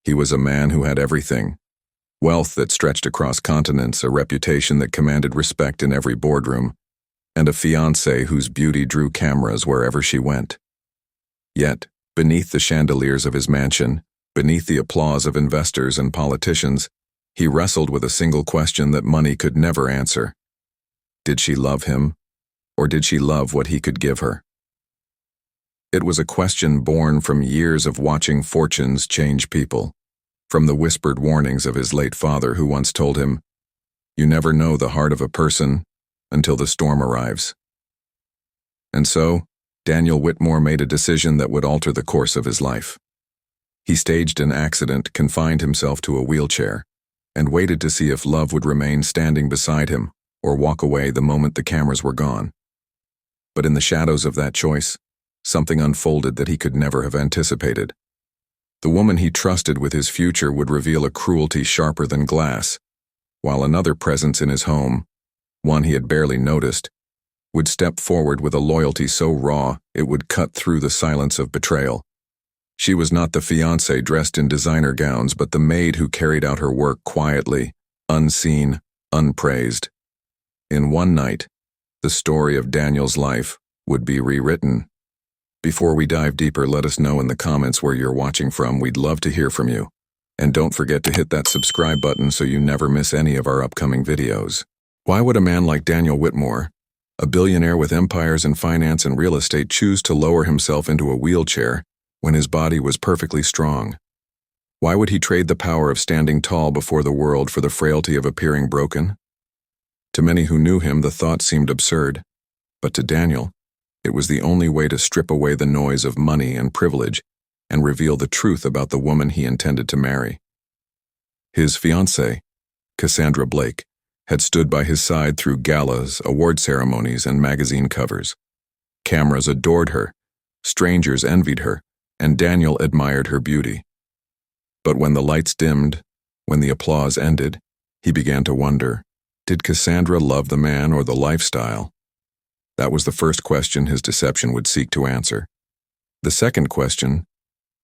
He was a man who had everything: wealth that stretched across continents, a reputation that commanded respect in every boardroom, and a fiancée whose beauty drew cameras wherever she went. Yet, beneath the chandeliers of his mansion, beneath the applause of investors and politicians, he wrestled with a single question that money could never answer. Did she love him, or did she love what he could give her? It was a question born from years of watching fortunes change people, from the whispered warnings of his late father who once told him, "You never know the heart of a person until the storm arrives." And so, Daniel Whitmore made a decision that would alter the course of his life. He staged an accident, confined himself to a wheelchair, and waited to see if love would remain standing beside him or walk away the moment the cameras were gone. But in the shadows of that choice, something unfolded that he could never have anticipated. The woman he trusted with his future would reveal a cruelty sharper than glass, while another presence in his home, one he had barely noticed, would step forward with a loyalty so raw it would cut through the silence of betrayal. She was not the fiancée dressed in designer gowns, but the maid who carried out her work quietly, unseen, unpraised. In one night, the story of Daniel's life would be rewritten. Before we dive deeper, let us know in the comments where you're watching from. We'd love to hear from you. And don't forget to hit that subscribe button so you never miss any of our upcoming videos. Why would a man like Daniel Whitmore, a billionaire with empires in finance and real estate, choose to lower himself into a wheelchair when his body was perfectly strong? Why would he trade the power of standing tall before the world for the frailty of appearing broken? To many who knew him, the thought seemed absurd. But to Daniel, it was the only way to strip away the noise of money and privilege and reveal the truth about the woman he intended to marry. His fiancée, Cassandra Blake, had stood by his side through galas, award ceremonies, and magazine covers. Cameras adored her, strangers envied her, and Daniel admired her beauty. But when the lights dimmed, when the applause ended, he began to wonder, did Cassandra love the man or the lifestyle? That was the first question his deception would seek to answer. The second question,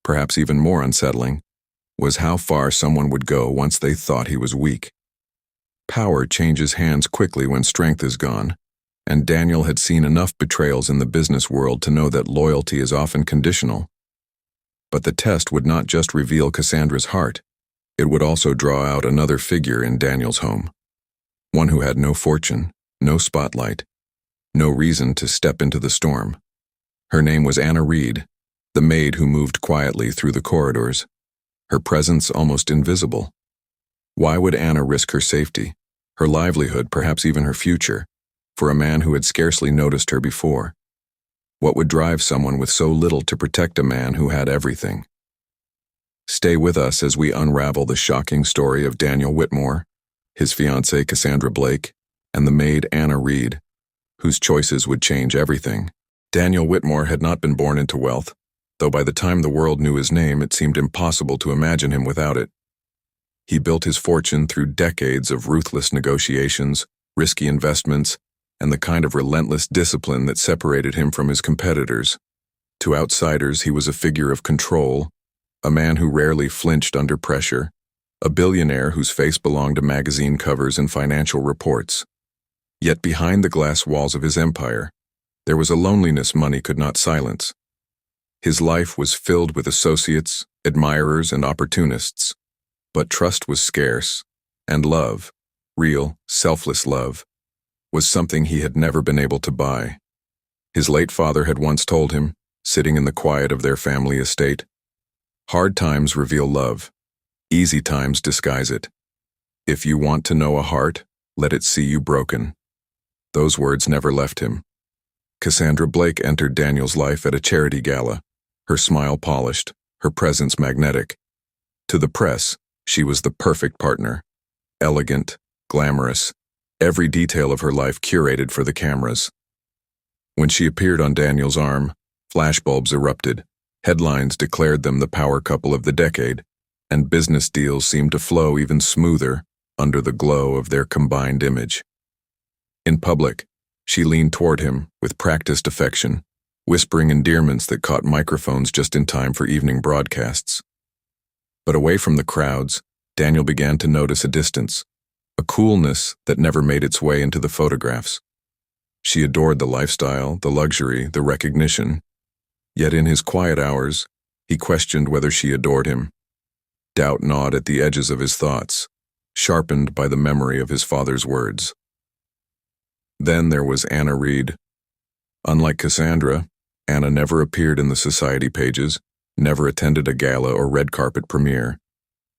perhaps even more unsettling, was how far someone would go once they thought he was weak. Power changes hands quickly when strength is gone, and Daniel had seen enough betrayals in the business world to know that loyalty is often conditional. But the test would not just reveal Cassandra's heart, it would also draw out another figure in Daniel's home. One who had no fortune, no spotlight, no reason to step into the storm. Her name was Anna Reed, the maid who moved quietly through the corridors, her presence almost invisible. Why would Anna risk her safety, her livelihood, perhaps even her future, for a man who had scarcely noticed her before? What would drive someone with so little to protect a man who had everything? Stay with us as we unravel the shocking story of Daniel Whitmore, his fiancée Cassandra Blake, and the maid Anna Reed, whose choices would change everything. Daniel Whitmore had not been born into wealth, though by the time the world knew his name, it seemed impossible to imagine him without it. He built his fortune through decades of ruthless negotiations, risky investments, and the kind of relentless discipline that separated him from his competitors. To outsiders, he was a figure of control, a man who rarely flinched under pressure, a billionaire whose face belonged to magazine covers and financial reports. Yet behind the glass walls of his empire, there was a loneliness money could not silence. His life was filled with associates, admirers, and opportunists. But trust was scarce, and love, real, selfless love, was something he had never been able to buy. His late father had once told him, sitting in the quiet of their family estate, "Hard times reveal love. Easy times disguise it. If you want to know a heart, let it see you broken." Those words never left him. Cassandra Blake entered Daniel's life at a charity gala, her smile polished, her presence magnetic. To the press, she was the perfect partner. Elegant, glamorous, every detail of her life curated for the cameras. When she appeared on Daniel's arm, flashbulbs erupted, headlines declared them the power couple of the decade, and business deals seemed to flow even smoother under the glow of their combined image. In public, she leaned toward him with practiced affection, whispering endearments that caught microphones just in time for evening broadcasts. But away from the crowds, Daniel began to notice a distance, a coolness that never made its way into the photographs. She adored the lifestyle, the luxury, the recognition. Yet in his quiet hours, he questioned whether she adored him. Doubt gnawed at the edges of his thoughts, sharpened by the memory of his father's words. Then there was Anna Reed. Unlike Cassandra, Anna never appeared in the society pages, never attended a gala or red carpet premiere.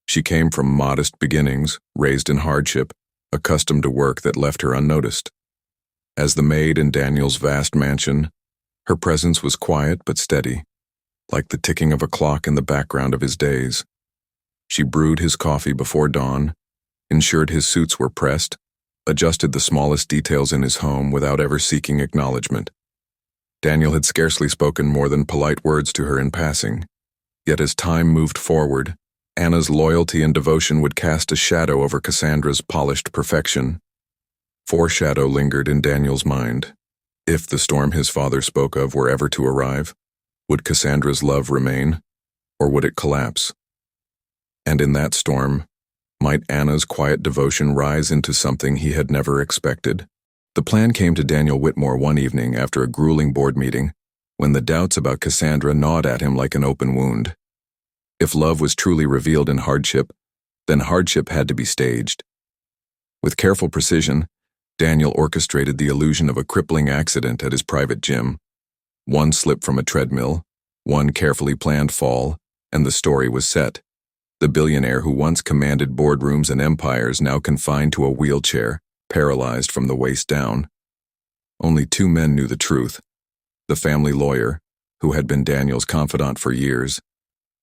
She came from modest beginnings, raised in hardship, accustomed to work that left her unnoticed. As the maid in Daniel's vast mansion, her presence was quiet but steady, like the ticking of a clock in the background of his days. She brewed his coffee before dawn, ensured his suits were pressed, adjusted the smallest details in his home without ever seeking acknowledgement. Daniel had scarcely spoken more than polite words to her in passing, yet as time moved forward, Anna's loyalty and devotion would cast a shadow over Cassandra's polished perfection. Foreshadow lingered in Daniel's mind. If the storm his father spoke of were ever to arrive, would Cassandra's love remain, or would it collapse? And in that storm, might Anna's quiet devotion rise into something he had never expected? The plan came to Daniel Whitmore one evening after a grueling board meeting, when the doubts about Cassandra gnawed at him like an open wound. If love was truly revealed in hardship, then hardship had to be staged. With careful precision, Daniel orchestrated the illusion of a crippling accident at his private gym. One slip from a treadmill, one carefully planned fall, and the story was set. The billionaire who once commanded boardrooms and empires now confined to a wheelchair, paralyzed from the waist down. Only two men knew the truth: the family lawyer, who had been Daniel's confidant for years,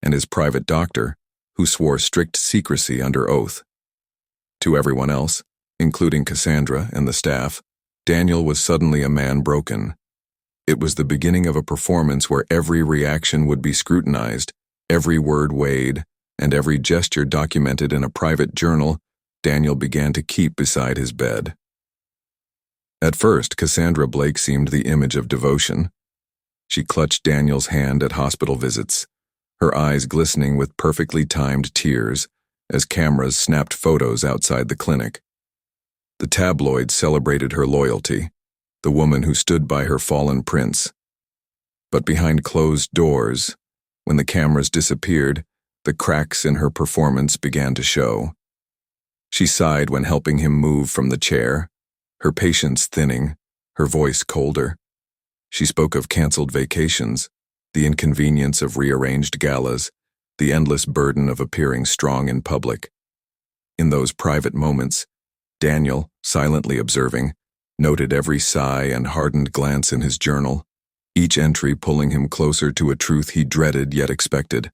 and his private doctor, who swore strict secrecy under oath. To everyone else, including Cassandra and the staff, Daniel was suddenly a man broken. It was the beginning of a performance where every reaction would be scrutinized, every word weighed, and every gesture documented in a private journal Daniel began to keep beside his bed. At first, Cassandra Blake seemed the image of devotion. She clutched Daniel's hand at hospital visits, her eyes glistening with perfectly timed tears as cameras snapped photos outside the clinic. The tabloids celebrated her loyalty, the woman who stood by her fallen prince. But behind closed doors, when the cameras disappeared, the cracks in her performance began to show. She sighed when helping him move from the chair, her patience thinning, her voice colder. She spoke of canceled vacations, the inconvenience of rearranged galas, the endless burden of appearing strong in public. In those private moments, Daniel, silently observing, noted every sigh and hardened glance in his journal, each entry pulling him closer to a truth he dreaded yet expected.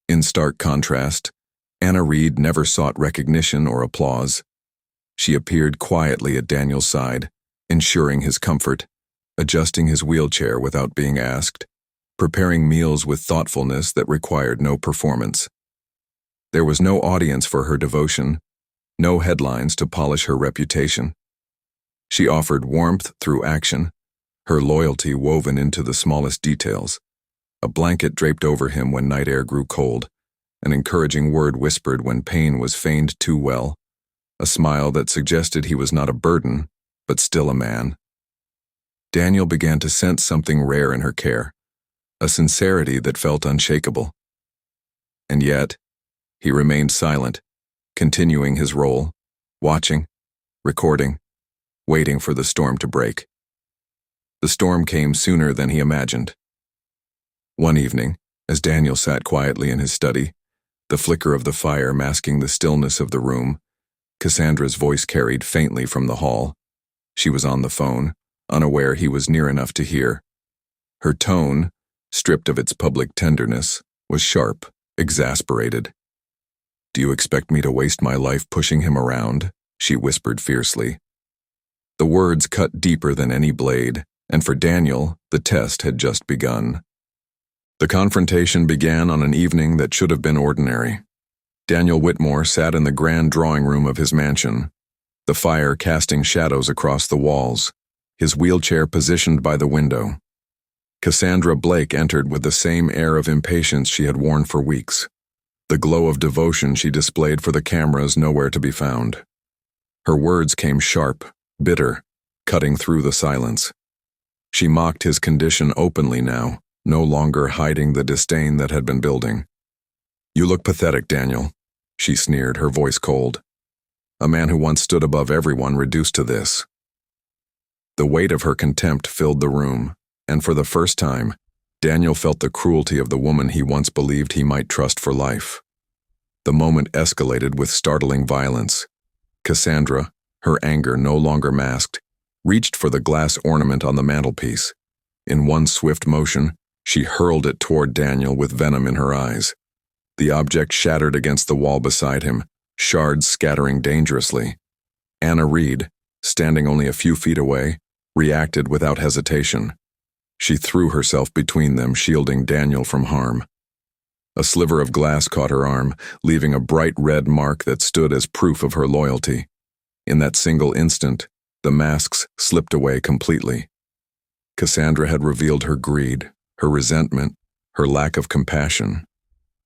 In stark contrast, Anna Reed never sought recognition or applause. She appeared quietly at Daniel's side, ensuring his comfort, adjusting his wheelchair without being asked, preparing meals with thoughtfulness that required no performance. There was no audience for her devotion, no headlines to polish her reputation. She offered warmth through action, her loyalty woven into the smallest details. A blanket draped over him when night air grew cold, an encouraging word whispered when pain was feigned too well, a smile that suggested he was not a burden, but still a man. Daniel began to sense something rare in her care, a sincerity that felt unshakable. And yet, he remained silent, continuing his role, watching, recording, waiting for the storm to break. The storm came sooner than he imagined. One evening, as Daniel sat quietly in his study, the flicker of the fire masking the stillness of the room, Cassandra's voice carried faintly from the hall. She was on the phone, unaware he was near enough to hear. Her tone, stripped of its public tenderness, was sharp, exasperated. "Do you expect me to waste my life pushing him around?" she whispered fiercely. The words cut deeper than any blade, and for Daniel, the test had just begun. The confrontation began on an evening that should have been ordinary. Daniel Whitmore sat in the grand drawing room of his mansion, the fire casting shadows across the walls, his wheelchair positioned by the window. Cassandra Blake entered with the same air of impatience she had worn for weeks. The glow of devotion she displayed for the cameras nowhere to be found. Her words came sharp, bitter, cutting through the silence. She mocked his condition openly now, no longer hiding the disdain that had been building. "You look pathetic, Daniel," she sneered, her voice cold. "A man who once stood above everyone reduced to this." The weight of her contempt filled the room, and for the first time, Daniel felt the cruelty of the woman he once believed he might trust for life. The moment escalated with startling violence. Cassandra, her anger no longer masked, reached for the glass ornament on the mantelpiece. In one swift motion, she hurled it toward Daniel with venom in her eyes. The object shattered against the wall beside him, shards scattering dangerously. Anna Reed, standing only a few feet away, reacted without hesitation. She threw herself between them, shielding Daniel from harm. A sliver of glass caught her arm, leaving a bright red mark that stood as proof of her loyalty. In that single instant, the masks slipped away completely. Cassandra had revealed her greed, her resentment, her lack of compassion.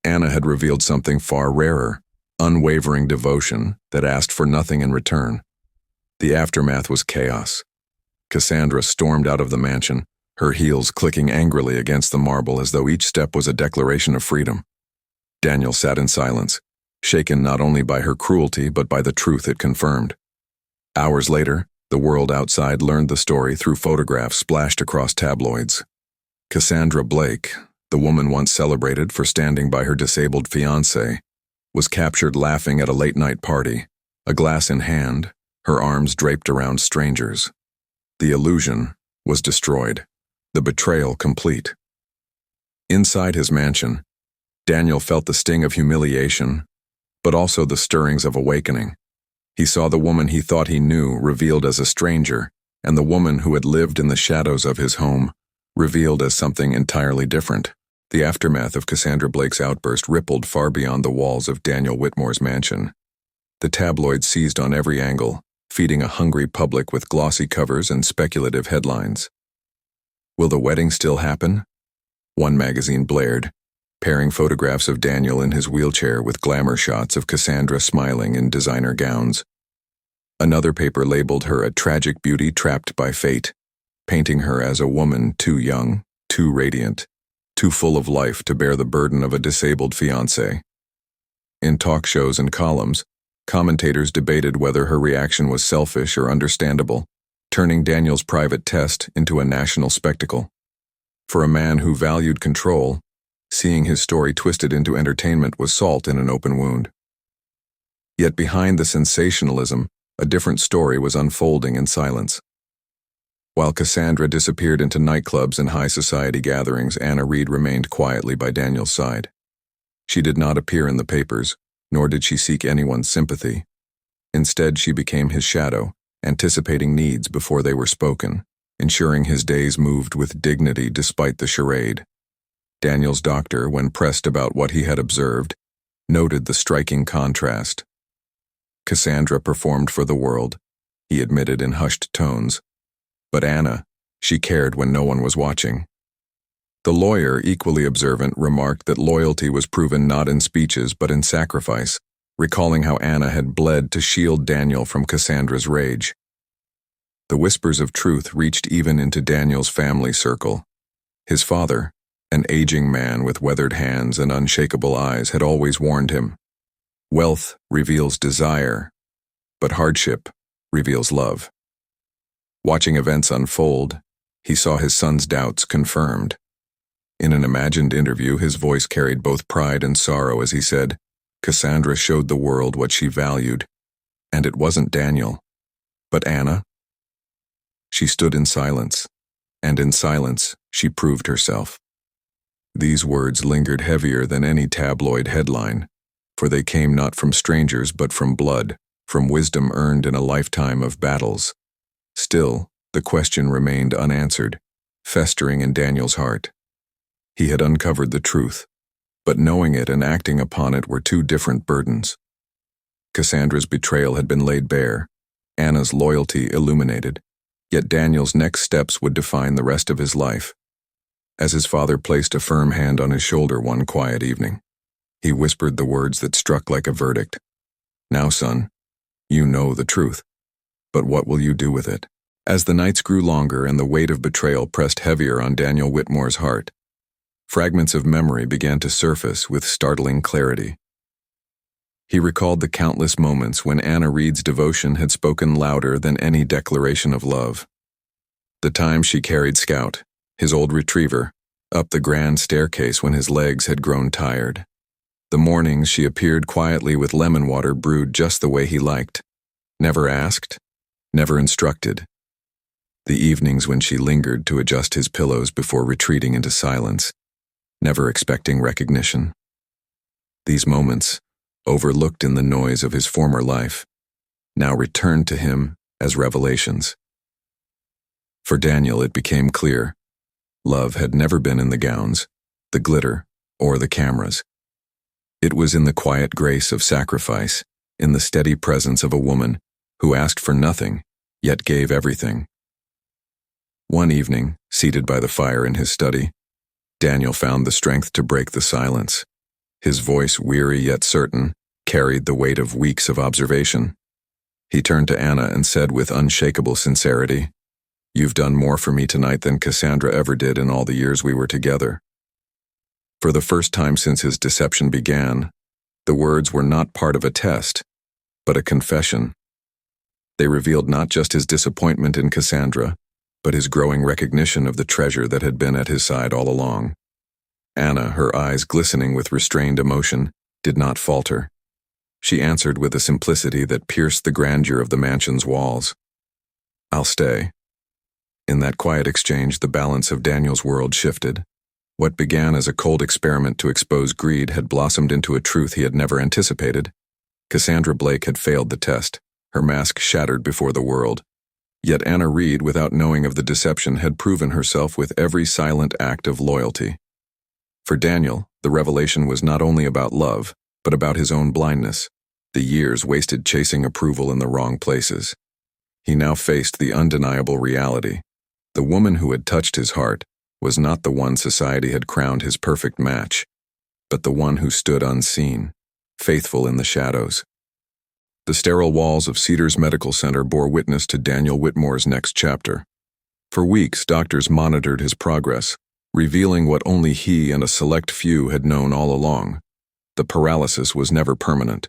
Anna had revealed something far rarer, unwavering devotion that asked for nothing in return. The aftermath was chaos. Cassandra stormed out of the mansion, her heels clicking angrily against the marble as though each step was a declaration of freedom. Daniel sat in silence, shaken not only by her cruelty but by the truth it confirmed. Hours later, the world outside learned the story through photographs splashed across tabloids. Cassandra Blake, the woman once celebrated for standing by her disabled fiancé, was captured laughing at a late-night party, a glass in hand, her arms draped around strangers. The illusion was destroyed, the betrayal complete. Inside his mansion, Daniel felt the sting of humiliation, but also the stirrings of awakening. He saw the woman he thought he knew revealed as a stranger, and the woman who had lived in the shadows of his home revealed as something entirely different. The aftermath of Cassandra Blake's outburst rippled far beyond the walls of Daniel Whitmore's mansion. The tabloids seized on every angle, feeding a hungry public with glossy covers and speculative headlines. "Will the wedding still happen?" one magazine blared, pairing photographs of Daniel in his wheelchair with glamour shots of Cassandra smiling in designer gowns. Another paper labeled her a tragic beauty trapped by fate, painting her as a woman too young, too radiant, too full of life to bear the burden of a disabled fiancé. In talk shows and columns, commentators debated whether her reaction was selfish or understandable, turning Daniel's private test into a national spectacle. For a man who valued control, seeing his story twisted into entertainment was salt in an open wound. Yet behind the sensationalism, a different story was unfolding in silence. While Cassandra disappeared into nightclubs and high society gatherings, Anna Reed remained quietly by Daniel's side. She did not appear in the papers, nor did she seek anyone's sympathy. Instead, she became his shadow, anticipating needs before they were spoken, ensuring his days moved with dignity despite the charade. Daniel's doctor, when pressed about what he had observed, noted the striking contrast. Cassandra performed for the world, he admitted in hushed tones. But Anna, she cared when no one was watching. The lawyer, equally observant, remarked that loyalty was proven not in speeches but in sacrifice, recalling how Anna had bled to shield Daniel from Cassandra's rage. The whispers of truth reached even into Daniel's family circle. His father, an aging man with weathered hands and unshakable eyes, had always warned him, "Wealth reveals desire, but hardship reveals love." Watching events unfold, he saw his son's doubts confirmed. In an imagined interview, his voice carried both pride and sorrow as he said, "Cassandra showed the world what she valued, and it wasn't Daniel, but Anna." She stood in silence, and in silence she proved herself. These words lingered heavier than any tabloid headline, for they came not from strangers but from blood, from wisdom earned in a lifetime of battles. Still, the question remained unanswered, festering in Daniel's heart. He had uncovered the truth, but knowing it and acting upon it were two different burdens. Cassandra's betrayal had been laid bare, Anna's loyalty illuminated, yet Daniel's next steps would define the rest of his life. As his father placed a firm hand on his shoulder one quiet evening, He whispered the words that struck like a verdict. Now, son, you know the truth. But what will you do with it? As the nights grew longer and the weight of betrayal pressed heavier on Daniel Whitmore's heart, fragments of memory began to surface with startling clarity. He recalled the countless moments when Anna Reed's devotion had spoken louder than any declaration of love. The time she carried Scout, his old retriever, up the grand staircase when his legs had grown tired. The mornings she appeared quietly with lemon water brewed just the way he liked. Never asked, never instructed. The evenings when she lingered to adjust his pillows before retreating into silence, never expecting recognition. These moments, overlooked in the noise of his former life, now returned to him as revelations. For Daniel, it became clear. Love had never been in the gowns, the glitter, or the cameras. It was in the quiet grace of sacrifice, in the steady presence of a woman who asked for nothing, yet gave everything. One evening, seated by the fire in his study, Daniel found the strength to break the silence. His voice, weary yet certain, carried the weight of weeks of observation. He turned to Anna and said with unshakable sincerity, "You've done more for me tonight than Cassandra ever did in all the years we were together." For the first time since his deception began, the words were not part of a test, but a confession. They revealed not just his disappointment in Cassandra, but his growing recognition of the treasure that had been at his side all along. Anna, her eyes glistening with restrained emotion, did not falter. She answered with a simplicity that pierced the grandeur of the mansion's walls. "I'll stay." In that quiet exchange, the balance of Daniel's world shifted. What began as a cold experiment to expose greed had blossomed into a truth he had never anticipated. Cassandra Blake had failed the test, her mask shattered before the world. Yet Anna Reed, without knowing of the deception, had proven herself with every silent act of loyalty. For Daniel, the revelation was not only about love, but about his own blindness, the years wasted chasing approval in the wrong places. He now faced the undeniable reality. The woman who had touched his heart was not the one society had crowned his perfect match, but the one who stood unseen, faithful in the shadows. The sterile walls of Cedars Medical Center bore witness to Daniel Whitmore's next chapter. For weeks, doctors monitored his progress, revealing what only he and a select few had known all along. The paralysis was never permanent.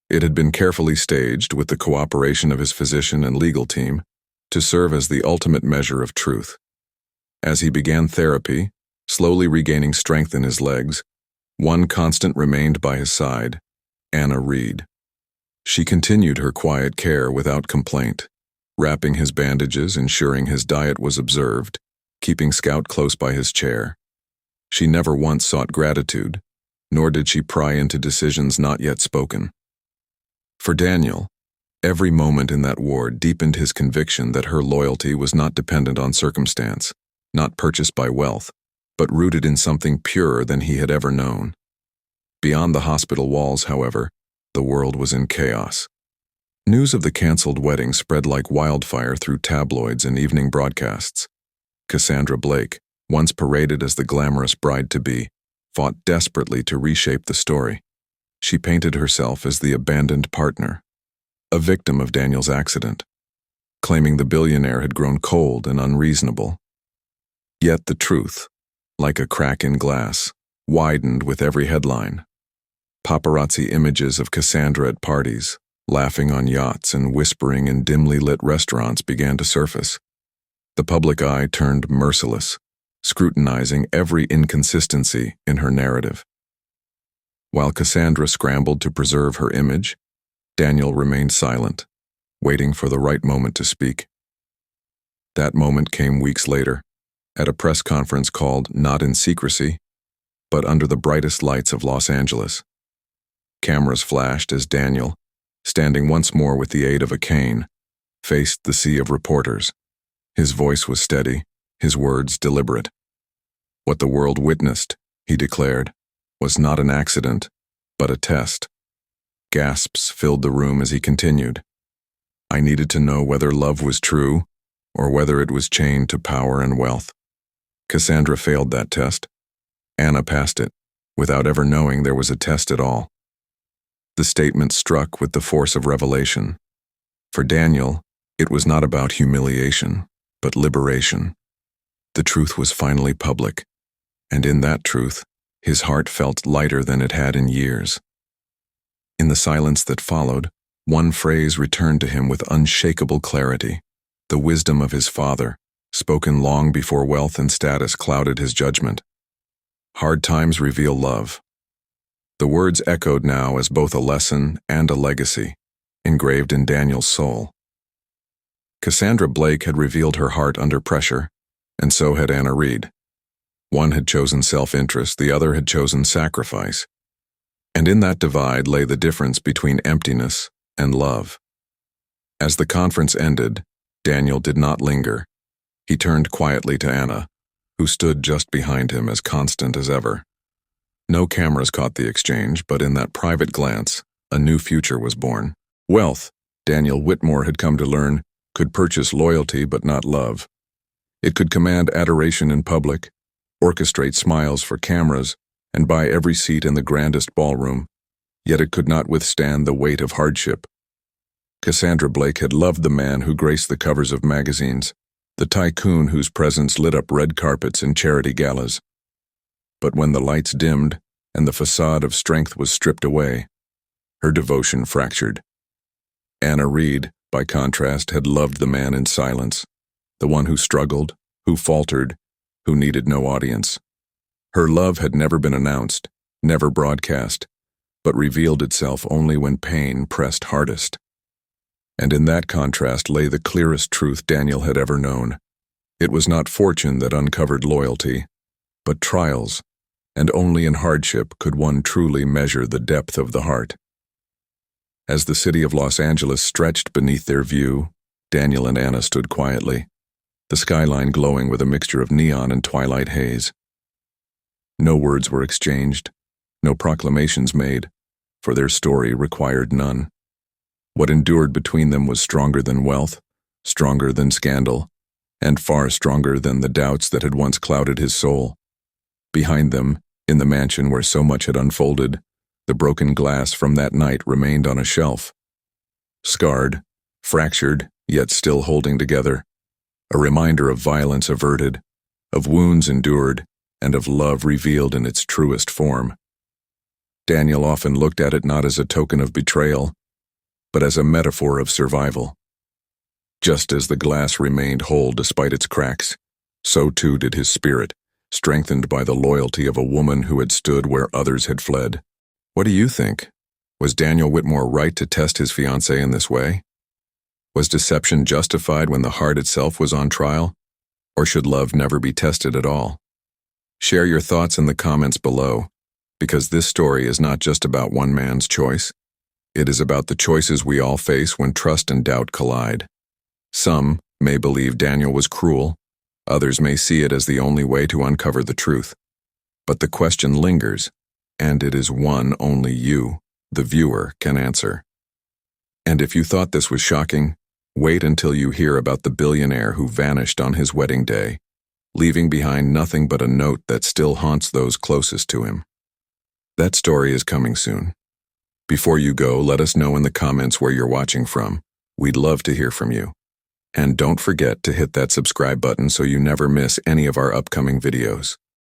It had been carefully staged, with the cooperation of his physician and legal team, to serve as the ultimate measure of truth. As he began therapy, slowly regaining strength in his legs, one constant remained by his side: Anna Reed. She continued her quiet care without complaint, wrapping his bandages, ensuring his diet was observed, keeping Scout close by his chair. She never once sought gratitude, nor did she pry into decisions not yet spoken. For Daniel, every moment in that ward deepened his conviction that her loyalty was not dependent on circumstance, not purchased by wealth, but rooted in something purer than he had ever known. Beyond the hospital walls, however, the world was in chaos. News of the canceled wedding spread like wildfire through tabloids and evening broadcasts. Cassandra Blake, once paraded as the glamorous bride-to-be, fought desperately to reshape the story. She painted herself as the abandoned partner, a victim of Daniel's accident, claiming the billionaire had grown cold and unreasonable. Yet the truth, like a crack in glass, widened with every headline. Paparazzi images of Cassandra at parties, laughing on yachts and whispering in dimly lit restaurants began to surface. The public eye turned merciless, scrutinizing every inconsistency in her narrative. While Cassandra scrambled to preserve her image, Daniel remained silent, waiting for the right moment to speak. That moment came weeks later, at a press conference called Not in Secrecy, but under the brightest lights of Los Angeles. Cameras flashed as Daniel, standing once more with the aid of a cane, faced the sea of reporters. His voice was steady, his words deliberate. What the world witnessed, he declared, was not an accident, but a test. Gasps filled the room as he continued. I needed to know whether love was true, or whether it was chained to power and wealth. Cassandra failed that test. Anna passed it. without ever knowing there was a test at all. The statement struck with the force of revelation. For Daniel, it was not about humiliation, but liberation. The truth was finally public, and in that truth, his heart felt lighter than it had in years. In the silence that followed, one phrase returned to him with unshakable clarity, the wisdom of his father, spoken long before wealth and status clouded his judgment. Hard times reveal love. The words echoed now as both a lesson and a legacy, engraved in Daniel's soul. Cassandra Blake had revealed her heart under pressure, and so had Anna Reed. One had chosen self-interest, the other had chosen sacrifice. And in that divide lay the difference between emptiness and love. As the conference ended, Daniel did not linger. He turned quietly to Anna, who stood just behind him as constant as ever. No cameras caught the exchange, but in that private glance, a new future was born. Wealth, Daniel Whitmore had come to learn, could purchase loyalty but not love. It could command adoration in public, orchestrate smiles for cameras, and buy every seat in the grandest ballroom, yet it could not withstand the weight of hardship. Cassandra Blake had loved the man who graced the covers of magazines, the tycoon whose presence lit up red carpets and charity galas. But when the lights dimmed and the facade of strength was stripped away, her devotion fractured. Anna Reed, by contrast, had loved the man in silence, the one who struggled, who faltered, who needed no audience. Her love had never been announced, never broadcast, but revealed itself only when pain pressed hardest. And in that contrast lay the clearest truth Daniel had ever known. It was not fortune that uncovered loyalty, but trials, and only in hardship could one truly measure the depth of the heart. As the city of Los Angeles stretched beneath their view, Daniel and Anna stood quietly, the skyline glowing with a mixture of neon and twilight haze. No words were exchanged, no proclamations made, for their story required none. What endured between them was stronger than wealth, stronger than scandal, and far stronger than the doubts that had once clouded his soul. Behind them, in the mansion where so much had unfolded, the broken glass from that night remained on a shelf. Scarred, fractured, yet still holding together, a reminder of violence averted, of wounds endured, and of love revealed in its truest form. Daniel often looked at it not as a token of betrayal, but as a metaphor of survival. Just as the glass remained whole despite its cracks, so too did his spirit, strengthened by the loyalty of a woman who had stood where others had fled. What do you think? Was Daniel Whitmore right to test his fiancée in this way? Was deception justified when the heart itself was on trial? Or should love never be tested at all? Share your thoughts in the comments below, because this story is not just about one man's choice. It is about the choices we all face when trust and doubt collide. Some may believe Daniel was cruel, others may see it as the only way to uncover the truth. But the question lingers, and it is one only you, the viewer, can answer. And if you thought this was shocking, wait until you hear about the billionaire who vanished on his wedding day, leaving behind nothing but a note that still haunts those closest to him. That story is coming soon. Before you go, let us know in the comments where you're watching from. We'd love to hear from you. And don't forget to hit that subscribe button so you never miss any of our upcoming videos.